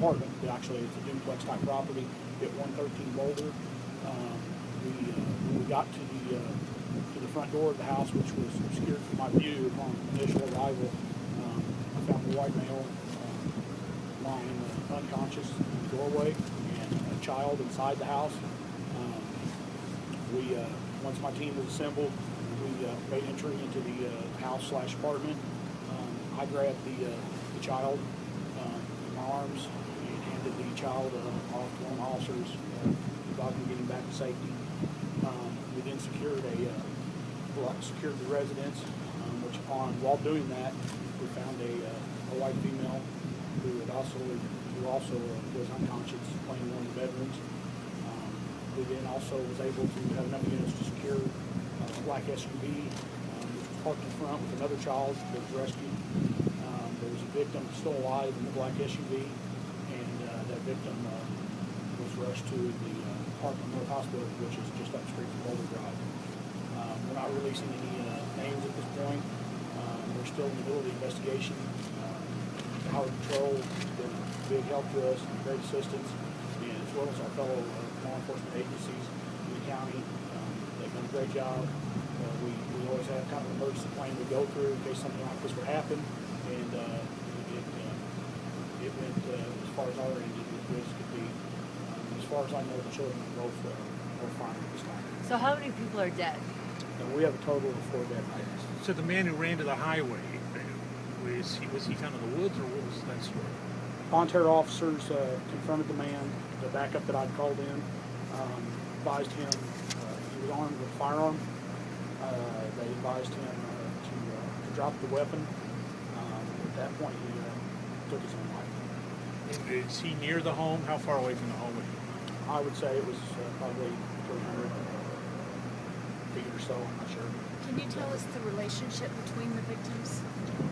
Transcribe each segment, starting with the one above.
apartment. Actually, it's a duplex type property at 113 Boulder. When we got to the front door of the house, which was obscured from my view upon initial arrival, I found a white male lying unconscious in the doorway and a child inside the house. Once my team was assembled, we made entry into the house/apartment. I grabbed the child in my arms and handed the child off to one of the officers, about getting back to safety. We then secured the residence, while doing that, we found a white female who also was unconscious, laying in one of the bedrooms. We then also was able to have enough units to secure a black SUV, which was parked in front with another child that was rescued. There was a victim still alive in the black SUV, and that victim was rushed to the Parkland North Hospital, which is just up the street from Boulder Drive. We're not releasing any names at this point. We're still in the middle of the investigation. Highway Patrol has been a big help to us and great assistance, and as well as our fellow law enforcement agencies in the county. They've done a great job. We always have kind of an emergency plan we go through in case something like this would happen, and it went as far as our end as good as could be. As far as I know, the children are both fine at this time. So how many people are dead? We have a total of 4 dead bodies. So the man who ran to the highway, was he found in the woods, or what was that story? Bonne Terre officers confronted the man, the backup that I'd called in, advised him he was armed with a firearm. They advised him to drop the weapon. At that point, he took his own life. Is he near the home? How far away from the home was he? I would say it was probably 300 feet or so, I'm not sure. Can you tell us the relationship between the victims?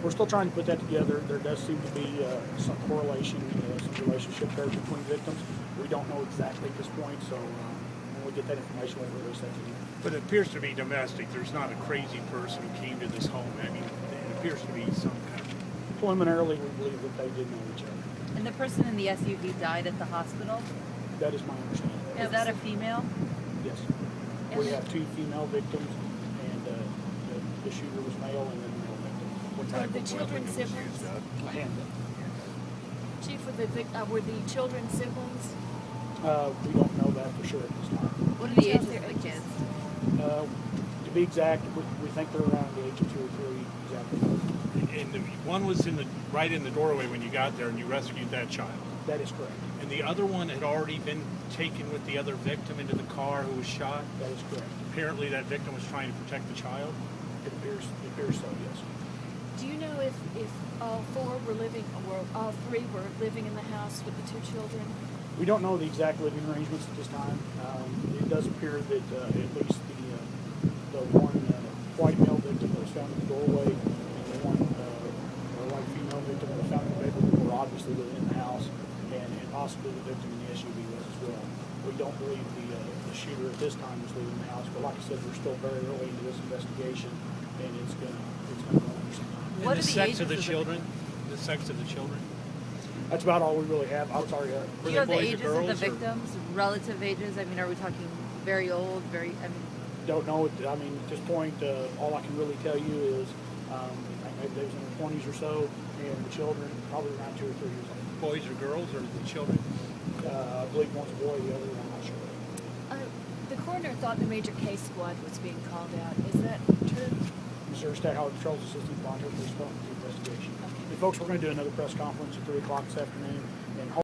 We're still trying to put that together. There does seem to be some correlation, some relationship there between victims. We don't know exactly at this point, so when we get that information, we'll release that to you. But it appears to be domestic. There's not a crazy person who came to this home. I mean, it appears to be some kind of... Preliminarily, we believe that they did know each other. And the person in the SUV died at the hospital? That is my understanding. Is that a female? Yes. We have 2 female victims, and the shooter was male, and then the male victim. Were the children siblings? A handgun. Chief, were the children siblings? We don't know that for sure at this time. What are the ages of the kids? To be exact, we think they're around the age of 2 or 3, exactly. And one was right in the doorway when you got there, and you rescued that child. That is correct. And the other one had already been taken with the other victim into the car who was shot. That is correct. Apparently that victim was trying to protect the child. It appears so, yes. Do you know if all 4 were living, or all 3 were living in the house with the 2 children? We don't know the exact living arrangements at this time. It does appear that at least the one white male victim that was found in the doorway and the one white female victim that was found in the bedroom were obviously living in the house, and possibly the victim in the SUV was as well. We don't believe the shooter at this time was living in the house, but like I said, we're still very early into this investigation, and it's gonna go on for some time. What And are the the sex ages of the of children? The sex of the children? That's about all we really have. I'm sorry. Do Were you know they the boys or ages of the girls, or- victims? Relative ages? I mean, are we talking very old, Don't know. I mean, at this point, all I can really tell you is maybe they was in their 20s or so, and the children probably around 2 or 3 years old. Boys or girls, or the children? I believe one's a boy, the other one I'm not sure. The coroner thought the major case squad was being called out. Is that true? Missouri State Highway Patrol's Assistant Bonne Terre for the investigation. Okay. And folks, we're going to do another press conference at 3 o'clock this afternoon.